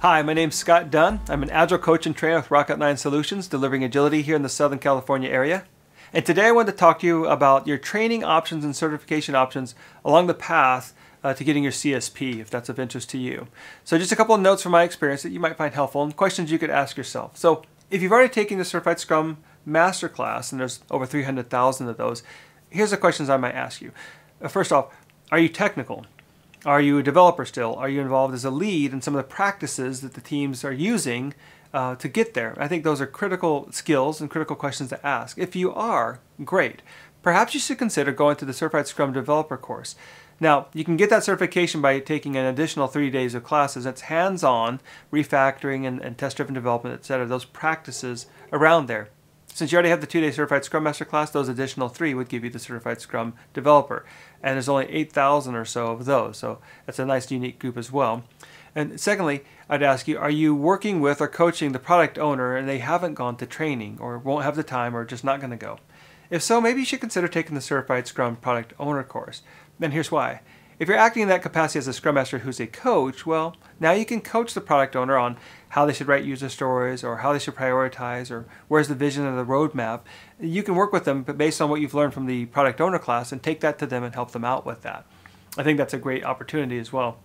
Hi, my name's Scott Dunn. I'm an Agile coach and trainer with Rocket 9 Solutions, delivering agility here in the Southern California area. And today I wanted to talk to you about your training options and certification options along the path to getting your CSP, if that's of interest to you. So just a couple of notes from my experience that you might find helpful and questions you could ask yourself. So if you've already taken the Certified Scrum Masterclass, and there's over 300,000 of those, here's the questions I might ask you. First off, are you technical? Are you a developer still? Are you involved as a lead in some of the practices that the teams are using to get there? I think those are critical skills and critical questions to ask. If you are, great. Perhaps you should consider going to the Certified Scrum Developer course. Now, you can get that certification by taking an additional 3 days of classes. It's hands-on, refactoring and test-driven development, etc. Those practices around there. Since you already have the 2-day Certified Scrum Master class, those additional 3 would give you the Certified Scrum Developer. And there's only 8,000 or so of those, so that's a nice unique group as well. And secondly, I'd ask you, are you working with or coaching the product owner and they haven't gone to training or won't have the time or just not going to go? If so, maybe you should consider taking the Certified Scrum Product Owner course. Then here's why. If you're acting in that capacity as a Scrum Master who's a coach, well, now you can coach the product owner on how they should write user stories or how they should prioritize or where's the vision of the roadmap. You can work with them based on what you've learned from the product owner class and take that to them and help them out with that. I think that's a great opportunity as well.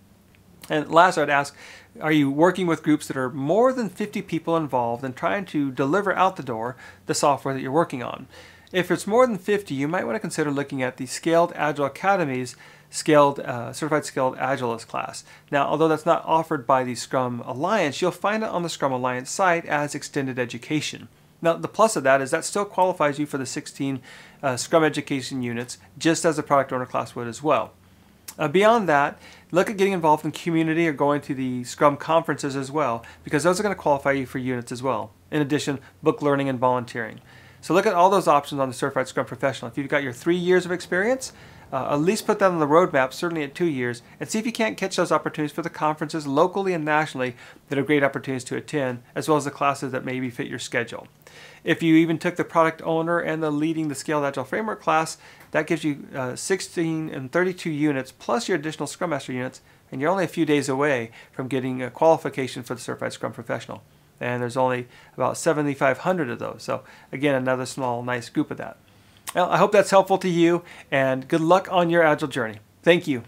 And last, I'd ask, are you working with groups that are more than 50 people involved and trying to deliver out the door the software that you're working on? If it's more than 50, you might want to consider looking at the Scaled Agile Academy's Certified Scaled Agilist class. Now, although that's not offered by the Scrum Alliance, you'll find it on the Scrum Alliance site as extended education. Now, the plus of that is that still qualifies you for the 16 Scrum Education Units, just as the product owner class would as well. Beyond that, look at getting involved in community or going to the Scrum conferences as well, because those are going to qualify you for units as well. In addition, book learning and volunteering. So look at all those options on the Certified Scrum Professional. If you've got your 3 years of experience, at least put that on the roadmap, certainly at 2 years, and see if you can't catch those opportunities for the conferences locally and nationally that are great opportunities to attend, as well as the classes that maybe fit your schedule. If you even took the product owner and the leading the Scaled Agile Framework class, that gives you 16 and 32 units plus your additional Scrum Master units, and you're only a few days away from getting a qualification for the Certified Scrum Professional. And there's only about 7,500 of those. So again, another small, nice group of that. Well, I hope that's helpful to you, and good luck on your Agile journey. Thank you.